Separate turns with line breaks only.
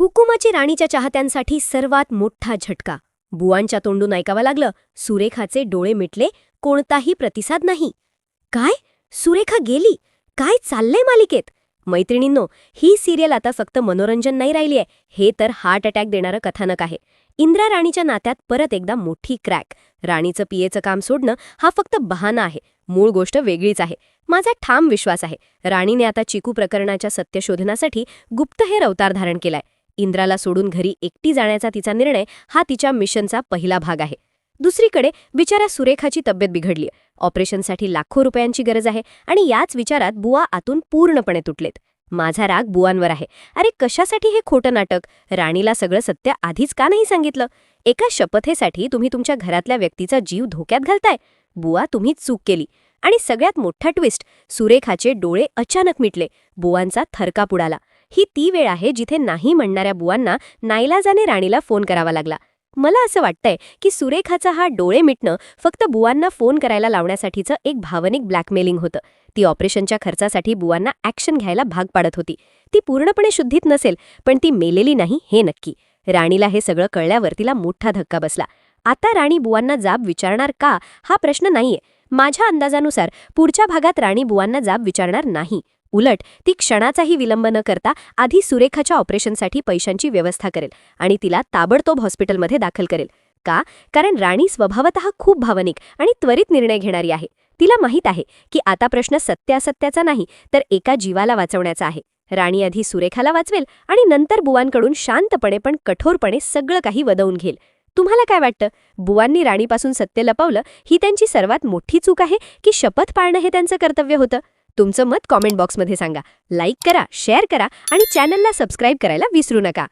हुकुमाची राणीच्या चाहत्यांसाठी सर्वात मोठा झटका. बुवांच्या तोंडून ऐकावं लागलं, सुरेखाचे डोळे मिटले, कोणताही प्रतिसाद नाही. काय? सुरेखा गेली? काय चाललंय मालिकेत? मैत्रिणींनो, ही सिरियल आता फक्त मनोरंजन नाही राहिलीय, हे तर हार्ट अटॅक देणारं कथानक आहे. इंद्रा राणीच्या नात्यात परत एकदा मोठी क्रॅक. राणीचं पीएचं काम सोडणं हा फक्त बहाणा आहे, मूळ गोष्ट वेगळीच आहे. माझा ठाम विश्वास आहे, राणीने आता चिकू प्रकरणाच्या सत्यशोधनासाठी गुप्तहेर अवतार धारण केलाय. इंद्राला सोडून घरी एकटी जाण्याचा तिचा निर्णय हा तिच्या मिशनचा पहिला भाग आहे. दुसरीकडे बिचाऱ्या सुरेखाची तब्येत बिघडलीय. ऑपरेशनसाठी लाखो रुपयांची गरज आहे आणि याच विचारात बुवा आतून पूर्णपणे तुटलेत. माझा राग बुवांवर आहे. अरे कशासाठी हे खोटं नाटक? राणीला सगळं सत्य आधीच का नाही सांगितलं? एका शपथेसाठी तुम्ही तुमच्या घरातल्या व्यक्तीचा जीव धोक्यात घालताय. बुवा, तुम्हीच चूक केली. आणि सगळ्यात मोठा ट्विस्ट, सुरेखाचे डोळे अचानक मिटले. बुवांचा थरकाप उडाला. ही ती वेळ आहे जिथे नाही म्हणणाऱ्या बुवांना नाईलाजाने राणीला फोन करावा लागला. मला असं वाटतंय की सुरेखाचा हा डोळे मिटणं फक्त बुवांना फोन करायला लावण्यासाठीचं एक भावनिक ब्लॅकमेलिंग होतं. ती ऑपरेशनच्या खर्चासाठी बुवांना ॲक्शन घ्यायला भाग पाडत होती. ती पूर्णपणे शुद्धीत नसेल, पण ती मेलेली नाही हे नक्की. राणीला हे सगळं कळल्यावर तिला मोठा धक्का बसला. आता राणी बुवांना जाब विचारणार का, हा प्रश्न नाहीये. माझ्या अंदाजानुसार पुढच्या भागात राणी बुवांना जाब विचारणार नाही. उलट ती क्षणाचाही विलंब न करता आधी सुरेखाच्या ऑपरेशनसाठी पैशांची व्यवस्था करेल आणि तिला ताबडतोब हॉस्पिटलमध्ये दाखल करेल. का? कारण राणी स्वभावतः खूप भावनिक आणि त्वरित निर्णय घेणारी आहे. तिला माहीत आहे की आता प्रश्न सत्यासत्याचा नाही, तर एका जीवाला वाचवण्याचा आहे. राणी आधी सुरेखाला वाचवेल आणि नंतर बुवांकडून शांतपणे पण कठोरपणे सगळं काही वदवून घेईल. तुम्हाला काय वाटतं? बुवांनी राणीपासून सत्य लपवलं ही त्यांची सर्वात मोठी चूक आहे की शपथ पाळणं हे त्यांचं कर्तव्य होतं? तुमचं मत कॉमेंट बॉक्समध्ये सांगा. लाईक करा, शेअर करा आणि चॅनलला सबस्क्राईब करायला विसरू नका.